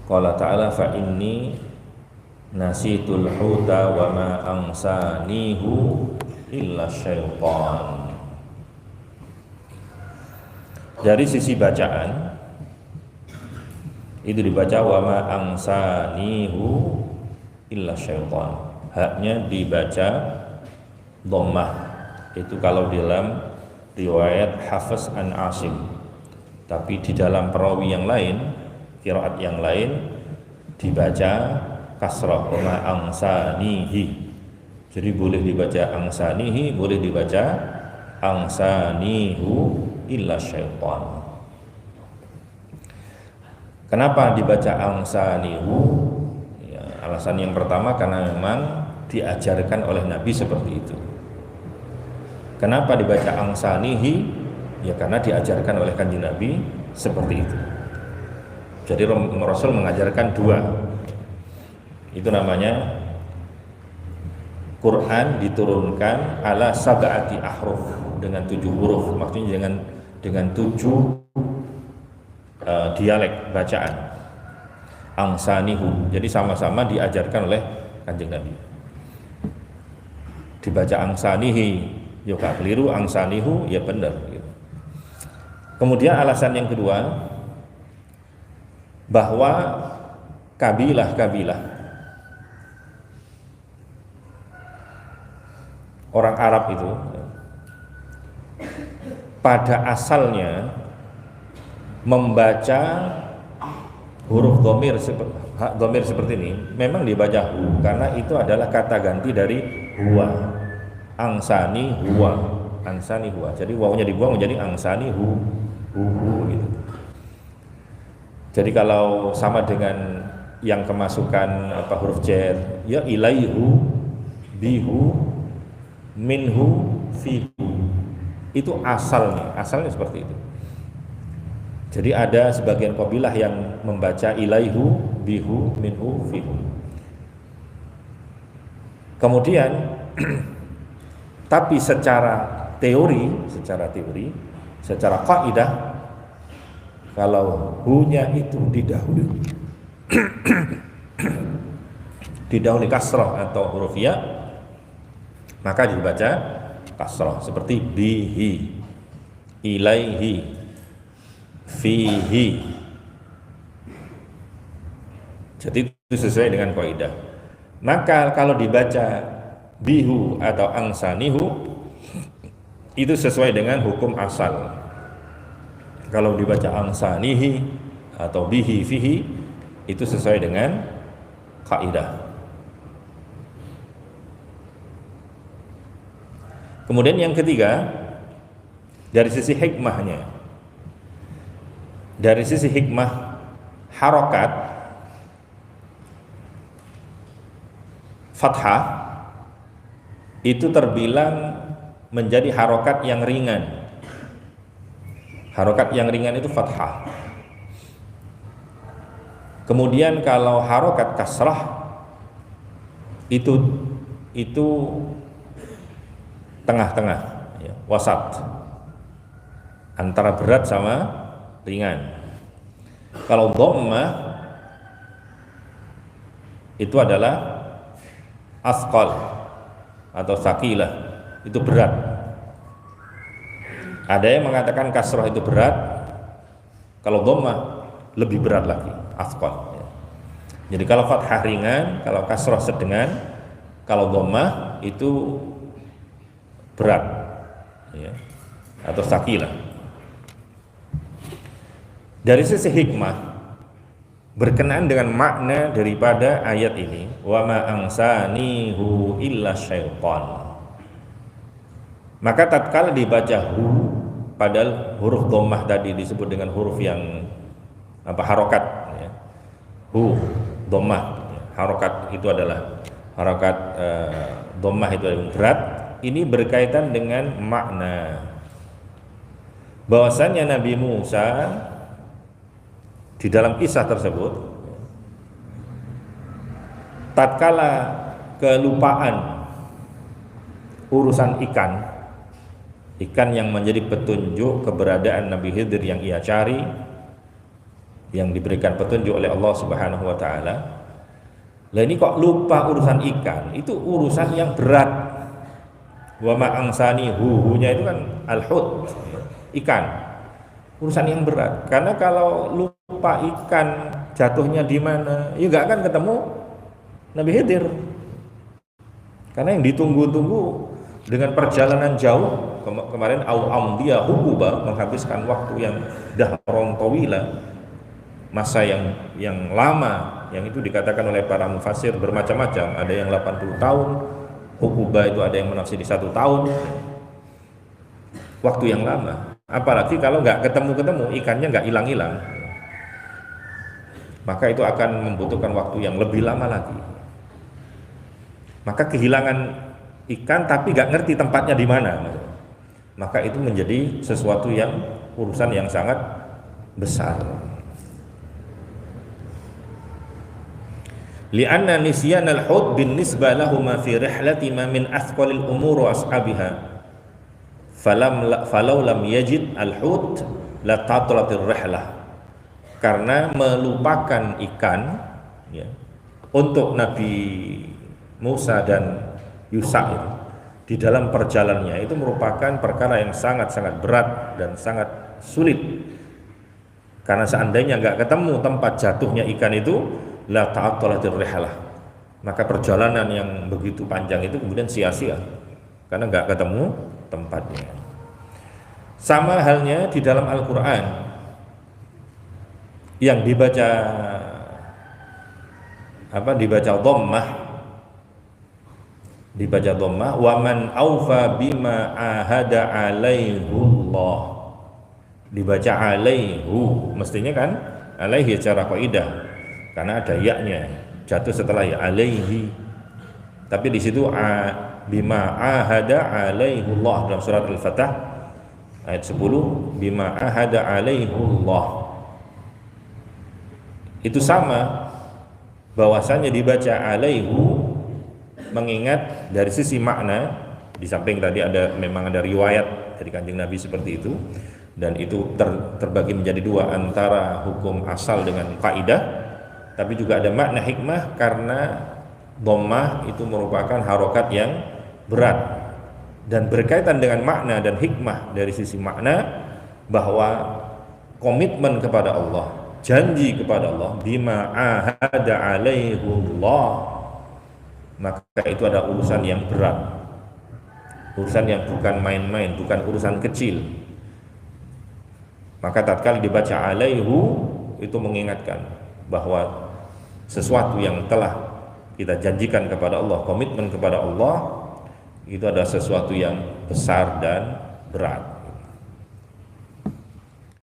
Qala ta'ala fa inni nasitul huta wa ma ansanihu illa syaitan. Dari sisi bacaan itu dibaca wa ma ansanihu illa syaitan. Haknya dibaca dhammah. Itu kalau dalam riwayat Hafiz an Asim. Tapi di dalam perawi yang lain, qiraat yang lain dibaca kasrah wa ma ansanihi. Jadi boleh dibaca angsanihi, boleh dibaca angsanihu illa syaitan. Kenapa dibaca angsanihu? Ya, alasan yang pertama karena memang diajarkan oleh Nabi seperti itu. Kenapa dibaca angsanihi? Ya karena diajarkan oleh Kanjeng Nabi seperti itu. Jadi Rasul mengajarkan dua. Itu namanya Quran diturunkan ala sab'ati ahruf, dengan 7 huruf, maksudnya dengan 7 dialek bacaan. Angsanihu. Jadi sama-sama diajarkan oleh Kanjeng Nabi. Dibaca angsanihi, ya gak keliru, angsanihu ya benar gitu. Kemudian alasan yang kedua, bahwa kabilah-kabilah orang Arab itu pada asalnya membaca huruf dhamir seperti ini memang dibaca hu, karena itu adalah kata ganti dari huwa. Angsani huwa, angsani huwa. Jadi wawunya dibuang menjadi angsani hu gitu. Jadi kalau sama dengan yang kemasukan huruf jar, ya ilaihu, bihu, minhu, fihu. Itu asalnya seperti itu. Jadi ada sebagian kabilah yang membaca ilaihu, bihu, minhu, fihu. Kemudian tapi secara teori, secara kaidah, kalau hu-nya itu didahului kasrah atau huruf ya, maka dibaca kasrah seperti bihi, ilaihi, fihi. Jadi itu sesuai dengan kaidah. Maka kalau dibaca bihu atau angsanihu, itu sesuai dengan hukum asal. Kalau dibaca angsanihi atau bihi, fihi, itu sesuai dengan kaidah. Kemudian yang ketiga, dari sisi hikmahnya, dari sisi hikmah harokat fathah itu terbilang menjadi harokat yang ringan. Harokat yang ringan itu fathah. Kemudian kalau harokat kasrah itu tengah-tengah, ya, wasat, antara berat sama ringan. Kalau dhammah itu adalah asqal atau sakilah, itu berat. Ada yang mengatakan kasrah itu berat, kalau dhammah lebih berat lagi, asqal. Jadi kalau fathah ringan, kalau kasrah sedengan, kalau dhammah itu berat, ya, atau sakilah. Dari sisi hikmah berkenaan dengan makna daripada ayat ini, wa ma angsanihu illa syaitan. Maka tatkala dibaca hu, padahal huruf dhammah tadi disebut dengan huruf yang harokat, ya. Hu dhammah, harokat itu adalah harokat dhammah itu yang berat. Ini berkaitan dengan makna bahwasannya Nabi Musa di dalam kisah tersebut, tatkala kelupaan urusan ikan yang menjadi petunjuk keberadaan Nabi Khidir yang ia cari, yang diberikan petunjuk oleh Allah Subhanahu wa taala. Lah ini kok lupa urusan ikan, itu urusan yang berat. Wa ma angsani huhunya itu kan al-hut, ikan. Urusan yang berat. Karena kalau lupa ikan jatuhnya di mana, ya enggak akan ketemu Nabi Khidir. Karena yang ditunggu-tunggu dengan perjalanan jauh, kemarin au amdiya hukuba, menghabiskan waktu yang dahron tawila, masa yang lama, yang itu dikatakan oleh para mufassir bermacam-macam. Ada yang 80 tahun, hukuba itu ada yang menafsiri 1 tahun, waktu yang lama. Apalagi kalau nggak ketemu-ketemu, ikannya nggak hilang-hilang, maka itu akan membutuhkan waktu yang lebih lama lagi. Maka kehilangan ikan tapi nggak ngerti tempatnya di mana, maka itu menjadi sesuatu yang urusan yang sangat besar. Li'anna nisyan al-hud bin nisbah lahuma fi rihlati ma min athqalil umur wa ashabiha falau lam yajid al-hud la tatlatir rihlah. Karena melupakan ikan ya, untuk Nabi Musa dan Yusa itu di dalam perjalanannya itu merupakan perkara yang sangat-sangat berat dan sangat sulit. Karena seandainya nggak ketemu tempat jatuhnya ikan itu, la ta'attalatir rihlah, maka perjalanan yang begitu panjang itu kemudian sia-sia karena nggak ketemu tempatnya. Sama halnya di dalam Al-Quran yang dibaca dhammah, wa man aufa bima ahada alaihullah, dibaca alaihu, mestinya kan alaihi secara kaidah karena ada ya-nya jatuh setelah ya, alaihi. Tapi di situ bima ahada alaihullah dalam surat Al-Fatah ayat 10, bima ahada alaihullah. Itu sama bahwasanya dibaca alaihu mengingat dari sisi makna, di samping tadi memang ada riwayat dari Kanjeng Nabi seperti itu, dan itu terbagi menjadi dua antara hukum asal dengan kaidah, tapi juga ada makna hikmah karena dhammah itu merupakan harokat yang berat dan berkaitan dengan makna dan hikmah. Dari sisi makna bahwa komitmen kepada Allah, janji kepada Allah, bima ahada alaihullah, maka itu ada urusan yang berat, urusan yang bukan main-main, bukan urusan kecil. Maka tatkala dibaca alaihu itu mengingatkan bahwa sesuatu yang telah kita janjikan kepada Allah, komitmen kepada Allah, itu adalah sesuatu yang besar dan berat.